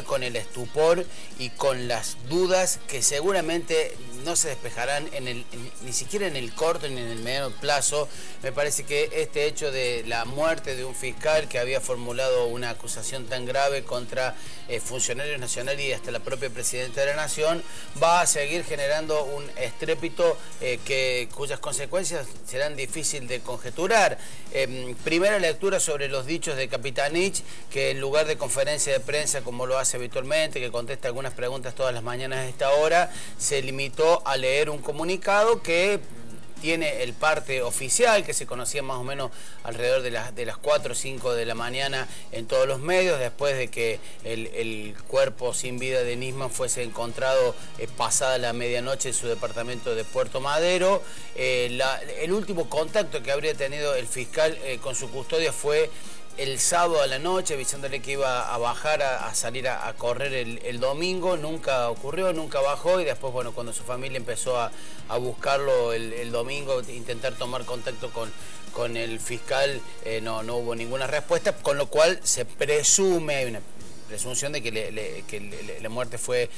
con el estupor y con las dudas que seguramente no se despejarán ni siquiera en el corto ni en el mediano plazo. Me parece que este hecho de la muerte de un fiscal que había formulado una acusación tan grave contra funcionarios nacionales y hasta la propia presidenta de la Nación va a seguir generando un estrépito cuyas consecuencias serán difíciles de conjeturar. Primera lectura sobre los dichos de Capitanich, que en lugar de conferencia de prensa como lo hace habitualmente, que contesta algunas preguntas todas las mañanas a esta hora, se limitó a leer un comunicado que tiene el parte oficial, que se conocía más o menos alrededor de las 4 o 5 de la mañana en todos los medios, después de que el cuerpo sin vida de Nisman fuese encontrado pasada la medianoche en su departamento de Puerto Madero. El último contacto que habría tenido el fiscal con su custodia fue el sábado a la noche, avisándole que iba a bajar, a salir a correr el domingo. Nunca ocurrió, nunca bajó, y después, bueno, cuando su familia empezó a buscarlo el domingo, intentar tomar contacto con el fiscal, no hubo ninguna respuesta, con lo cual se presume, hay una presunción de que la muerte fue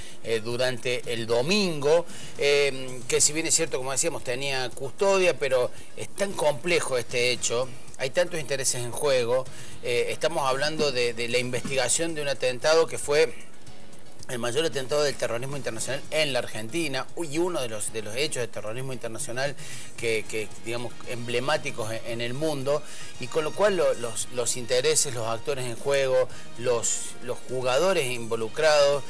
durante el domingo, que si bien es cierto, como decíamos, tenía custodia, pero es tan complejo este hecho, hay tantos intereses en juego. Estamos hablando de la investigación de un atentado que fue el mayor atentado del terrorismo internacional en la Argentina, y uno de los hechos de terrorismo internacional que digamos, emblemáticos en el mundo, y con lo cual los intereses, los actores en juego, los jugadores involucrados,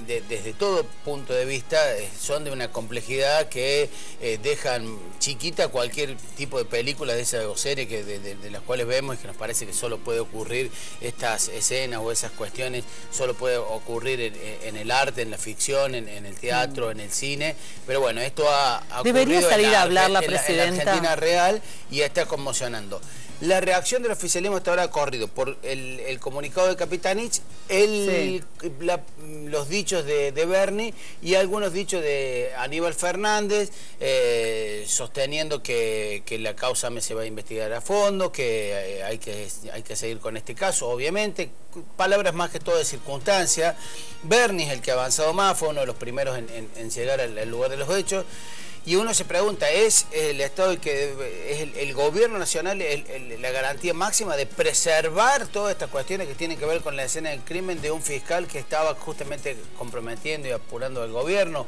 desde todo punto de vista, son de una complejidad que dejan chiquita cualquier tipo de película de esa o serie de las cuales vemos, y que nos parece que solo puede ocurrir estas escenas o esas cuestiones, solo puede ocurrir en el arte, en la ficción, en el teatro, en el cine. Pero bueno, esto ha ocurrido. Debería salir a hablar la presidenta en la Argentina real, y está conmocionando. La reacción del oficialismo hasta ahora ha corrido por el comunicado de Capitanich, los dichos de Bernie y algunos dichos de Aníbal Fernández, sosteniendo que la causa se va a investigar a fondo, que hay que seguir con este caso, obviamente. Palabras más que todo de circunstancia. Bernie es el que ha avanzado más, fue uno de los primeros en llegar al lugar de los hechos. Y uno se pregunta, ¿es el Estado el gobierno nacional la garantía máxima de preservar todas estas cuestiones que tienen que ver con la escena del crimen de un fiscal que estaba justamente comprometiendo y apurando al gobierno?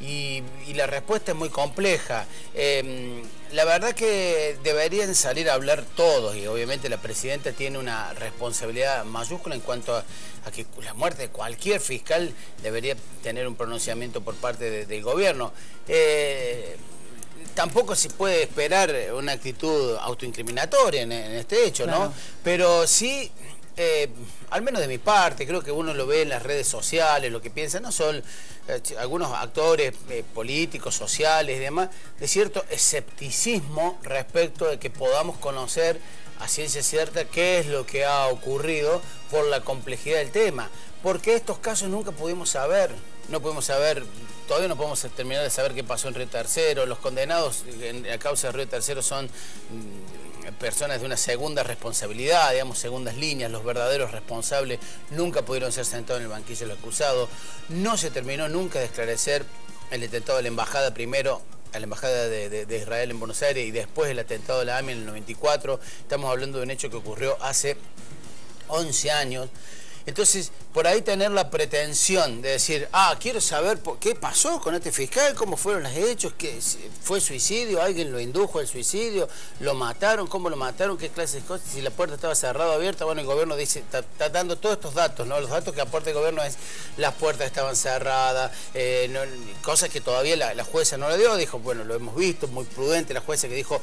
Y la respuesta es muy compleja. La verdad que deberían salir a hablar todos, y obviamente la presidenta tiene una responsabilidad mayúscula en cuanto a que la muerte de cualquier fiscal debería tener un pronunciamiento por parte del gobierno. Tampoco se puede esperar una actitud autoincriminatoria en este hecho, claro, ¿no? Pero sí, al menos de mi parte, creo que uno lo ve en las redes sociales, lo que piensan, no son algunos actores políticos, sociales y demás, de cierto escepticismo respecto de que podamos conocer a ciencia cierta qué es lo que ha ocurrido por la complejidad del tema. Porque estos casos nunca pudimos saber, todavía no podemos terminar de saber qué pasó en Río Tercero. Los condenados en la causa de Río Tercero son personas de una segunda responsabilidad, digamos, segundas líneas. Los verdaderos responsables nunca pudieron ser sentados en el banquillo del acusado. No se terminó nunca de esclarecer el atentado de la embajada, primero a la embajada de Israel en Buenos Aires, y después el atentado de la AMIA en el 94. Estamos hablando de un hecho que ocurrió hace 11 años. Entonces, por ahí tener la pretensión de decir, quiero saber qué pasó con este fiscal, cómo fueron los hechos, que fue suicidio, alguien lo indujo al suicidio, lo mataron, cómo lo mataron, qué clase de cosas, si la puerta estaba cerrada o abierta. Bueno, el gobierno dice, está dando todos estos datos, ¿no? Los datos que aporta el gobierno es las puertas estaban cerradas, cosas que todavía la jueza no le dio. Dijo, bueno, lo hemos visto, muy prudente la jueza, que dijo,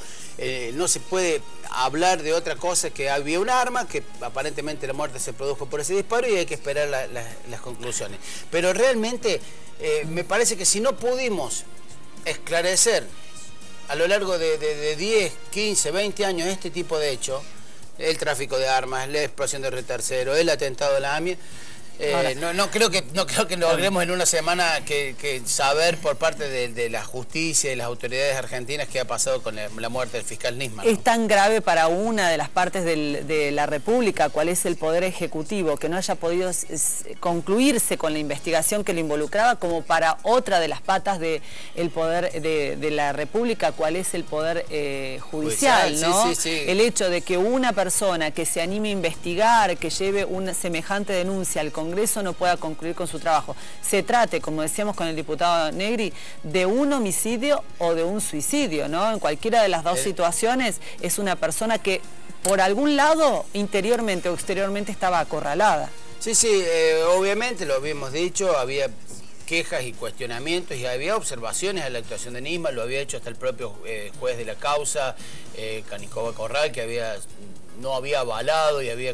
no se puede hablar de otra cosa, que había un arma, que aparentemente la muerte se produjo por ese disparo, y hay que esperar las conclusiones. Pero realmente me parece que si no pudimos esclarecer a lo largo de 10, 15, 20 años este tipo de hechos, el tráfico de armas, la explosión de Río Tercero, el atentado de la AMIA, No creo que logremos en una semana que saber por parte de la justicia y las autoridades argentinas qué ha pasado con la muerte del fiscal Nisman, ¿no? Es tan grave para una de las partes de la República, cuál es el Poder Ejecutivo, que no haya podido concluirse con la investigación que lo involucraba, como para otra de las patas del Poder de la República, cuál es el Poder Judicial, ¿no? Sí. El hecho de que una persona que se anime a investigar, que lleve una semejante denuncia al Congreso, no pueda concluir con su trabajo. Se trate, como decíamos con el diputado Negri, de un homicidio o de un suicidio, ¿no? En cualquiera de las dos situaciones es una persona que por algún lado, interiormente o exteriormente, estaba acorralada. Sí, obviamente lo habíamos dicho, había quejas y cuestionamientos y había observaciones a la actuación de Nisman, lo había hecho hasta el propio juez de la causa, Canicoba Corral, que no había avalado y había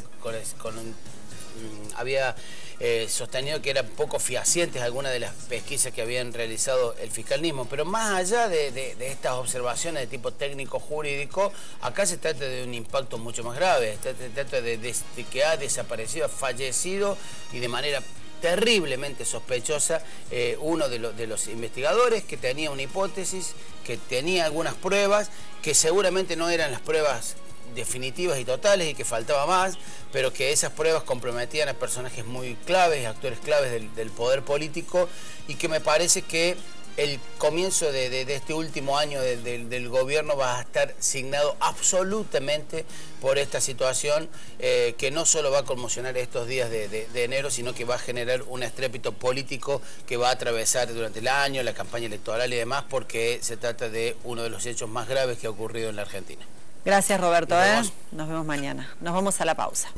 sostenido que eran poco fehacientes algunas de las pesquisas que habían realizado el fiscal Nisman. Pero más allá de estas observaciones de tipo técnico jurídico, acá se trata de un impacto mucho más grave. Se trata de que ha desaparecido, ha fallecido y de manera terriblemente sospechosa uno de los investigadores que tenía una hipótesis, que tenía algunas pruebas, que seguramente no eran las pruebas definitivas y totales y que faltaba más, pero que esas pruebas comprometían a personajes muy claves, actores claves del poder político, y que me parece que el comienzo de este último año del gobierno va a estar signado absolutamente por esta situación que no solo va a conmocionar estos días de enero, sino que va a generar un estrépito político que va a atravesar durante el año, la campaña electoral y demás, porque se trata de uno de los hechos más graves que ha ocurrido en la Argentina. Gracias, Roberto. Nos vemos mañana. Nos vamos a la pausa.